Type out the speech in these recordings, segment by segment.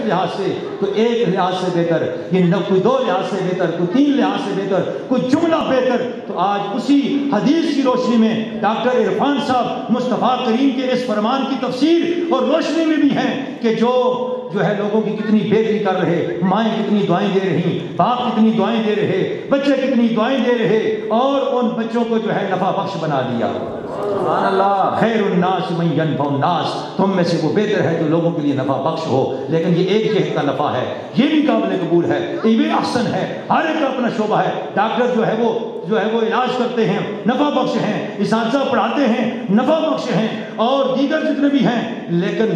لحاظ سے، کوئی ایک لحاظ سے بہتر، یعنی کوئی 2 لحاظ سے بہتر، کوئی 3 لحاظ سے بہتر، کوئی جملہ بہتر، تو آج اسی حدیث کی روشنی میں ڈاکٹر عرفان صاحب مصطفیٰ کریم کے اس فرمان کی تفسیر اور روشنی میں بھی ہیں کہ جو ہے لوگوں کی کتنی بہتری کر رہے، مائیں کتنی دعائیں دے رہی، باپ کتنی دعائیں دے رہے، بچے کتنی دعائیں دے رہے، اور ان بچوں کو جو ہے نفع بخش بنا دیا۔ سبحان اللہ، خیر الناس من ینفع الناس، تم میں سے وہ بہتر ہے جو لوگوں کے لیے نفع بخش ہو۔ لیکن یہ ایک جہت کا نفع ہے، یہ بھی قابل قبول ہے، یہ بھی احسن ہے، ہر ایک کا اپنا شعبہ ہے۔ ڈاکٹر جو ہے وہ علاج کرتے ہیں، نفع بخش ہیں، اساتذہ پڑھاتے ہیں، نفع بخش ہیں، اور دیگر جتنے بھی ہیں، لیکن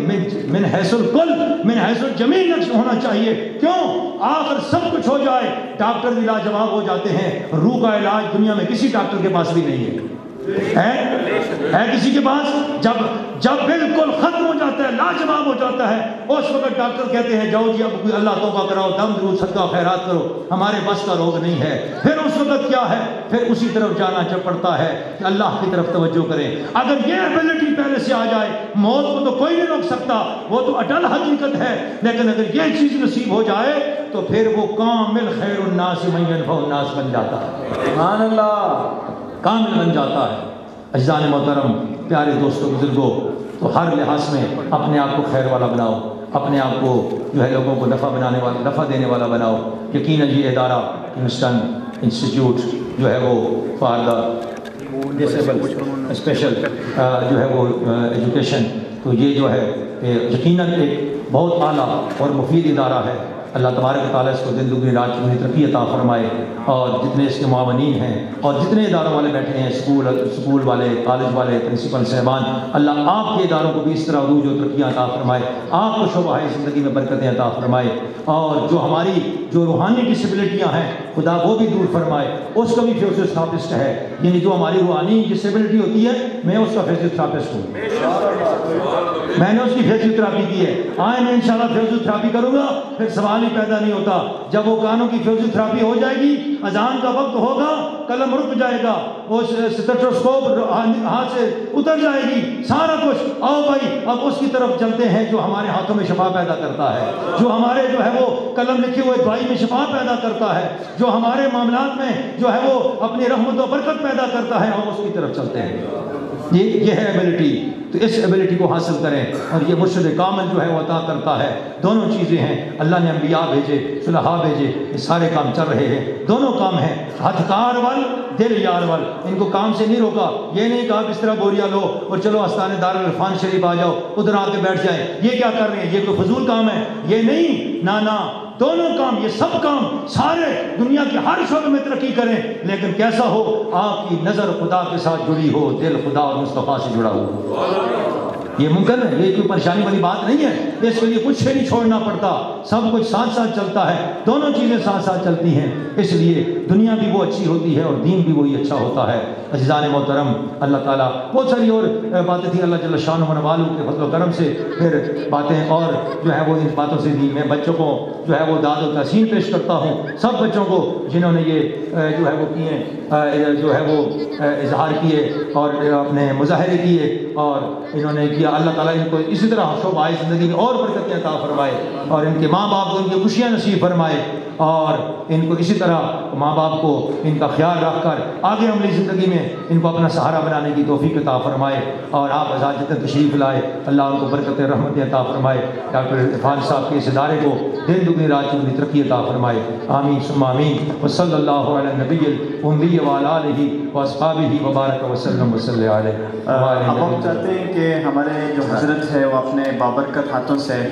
من حیث الکل، من حیث الجمیع نقش ہونا چاہیے۔ کیوں؟ آخر سب کچھ ہو جائے، ڈاکٹر بھی لاجواب ہو جاتے ہیں۔ روح کا علاج دنیا میں کسی ڈاکٹر کے پاس بھی نہیں ہے کسی کے پاس؟ جب بالکل ختم ہو جاتا ہے، لاجواب ہو جاتا ہے، اس وقت ڈاکٹر کہتے ہیں جاؤ جی اب کوئی اللہ توبہ کراؤ، دم درود صدقہ خیرات کرو، ہمارے بس کا روگ نہیں ہے۔ پھر اس وقت کیا ہے؟ پھر اسی طرف جانا پڑتا ہے کہ اللہ کی طرف توجہ کریں۔ اگر یہ ایبلٹی پہلے سے آ جائے، موت کو تو کوئی نہیں روک سکتا، وہ تو اٹل حقیقت ہے، لیکن اگر یہ چیز نصیب ہو جائے تو پھر وہ کامل خیر الناس من ینفع الناس بن جاتا ہے۔ سبحان اللہ، کامل بن جاتا ہے۔ عزیزان محترم، پیارے دوستوں، بزرگوں، تو ہر لحاظ میں اپنے آپ کو خیر والا بناؤ، اپنے آپ کو جو ہے لوگوں کو نفع دینے والا بناؤ۔ یقیناً یہ ادارہ کنگسٹن انسٹیٹیوٹ جو ہے وہ فار دا ڈسیبل اسپیشل جو ہے وہ ایجوکیشن، تو یہ جو ہے یقیناً ایک بہت اعلیٰ اور مفید ادارہ ہے۔ اللہ تبارک و تعالیٰ اس کو دل دگنی رات چگنی ترقی عطا فرمائے، اور جتنے اس کے معاونین ہیں اور جتنے اداروں والے بیٹھے ہیں، اسکول والے، کالج والے، پرنسپل صاحبان، اللہ آپ کے اداروں کو بھی اس طرح عروج و ترقیاں عطا فرمائے، آپ کو شعبہ زندگی میں برکتیں عطا فرمائے، اور جو ہماری جو روحانی ڈسیبلٹیاں ہیں خدا وہ بھی دور فرمائے۔ اس کا بھی فزیوتھراپسٹ ہے، یعنی جو ہماری روحانی ڈسیبلٹی ہوتی ہے، میں اس کا فزیوتھراپسٹ ہوں، میں نے اس کی فزیوتھراپی کی ہے۔ میں انشاءاللہ فزیوتھراپی کروں گا، پھر سوال ہی پیدا نہیں ہوتا۔ جب وہ کانوں کی فزیوتھراپی ہو جائے گی، اذان کا وقت ہوگا، قلم رک جائے گا، وہ سٹیتھوسکوپ ہاتھ سے اتر جائے گی، سارا کچھ۔ آؤ بھائی اب اس کی طرف چلتے ہیں جو ہمارے ہاتھوں میں شفا پیدا کرتا ہے، جو ہمارے جو ہے وہ قلم لکھے ہوئے دوائی میں شفا پیدا کرتا ہے، جو ہمارے معاملات میں جو ہے وہ اپنی رحمت و برکت پیدا کرتا ہے، ہم اس کی طرف چلتے ہیں۔ یہ ہے ایبلٹی، تو اس ایبلٹی کو حاصل کریں، اور یہ مرشد کامل جو ہے وہ عطا کرتا ہے۔ دونوں چیزیں ہیں، اللہ نے انبیاء بھیجے، صلحاء بھیجے، یہ سارے کام چل رہے ہیں، دونوں کام ہیں، ہتھکار ول دل یار ول۔ ان کو کام سے نہیں روکا، یہ نہیں کہا اس طرح بوریا لو اور چلو آستان دارالعرفان شریف آ جاؤ، ادھر آ کے بیٹھ جائیں، یہ کیا کر رہے ہیں، یہ کوئی فضول کام ہے، یہ نہیں، نانا، دونوں کام، یہ سب کام سارے دنیا کے ہر شعبے میں ترقی کریں، لیکن کیسا ہو؟ آپ کی نظر خدا کے ساتھ جڑی ہو، دل خدا اور مصطفیٰ سے جڑا ہو۔ یہ ممکن ہے، یہ کوئی پریشانی والی بات نہیں ہے، اس کے لیے کچھ نہیں چھوڑنا پڑتا، سب کچھ ساتھ ساتھ چلتا ہے، دونوں چیزیں ساتھ ساتھ چلتی ہیں، اس لیے دنیا بھی وہ اچھی ہوتی ہے اور دین بھی وہی اچھا ہوتا ہے۔ عزیزان محترم، اللہ تعالیٰ بہت ساری اور باتیں تھیں، اللہ جل شانہ والوں کے فضل و کرم سے پھر باتیں اور جو ہے وہ ان باتوں سے دی۔ میں بچوں کو جو ہے وہ داد و تحسین پیش کرتا ہوں، سب بچوں کو جنہوں نے یہ جو ہے وہ کیے، جو ہے وہ اظہار کیے اور اپنے مظاہرے کیے اور انہوں نے کیا، اللہ تعالیٰ ان کو اسی طرح شعبۂ زندگی میں اور برکتیں عطا فرمائے، اور ان کے ماں باپ کو ان کی خوشیاں نصیب فرمائے، اور ان کو اسی طرح ماں باپ کو ان کا خیال رکھ کر آگے عملی زندگی میں ان کو اپنا سہارا بنانے کی توفیق عطا فرمائے، اور آپ آزاد جتنے تشریف لائے اللہ ان کو برکت رحمتیں عطا فرمائے، ڈاکٹر عرفان صاحب کے اس ادارے کو دن دگنی رات چگنی ترقی عطا فرمائے، آمین ثم آمین، وصلی اللہ علی النبی الأمی وعلی آلہ واصحابہ وبارک وسلم وصلی علیہ۔ اب ہم چاہتے ہیں کہ ہمارے جو حضرت ہے وہ اپنے بابرکت ہاتھوں سے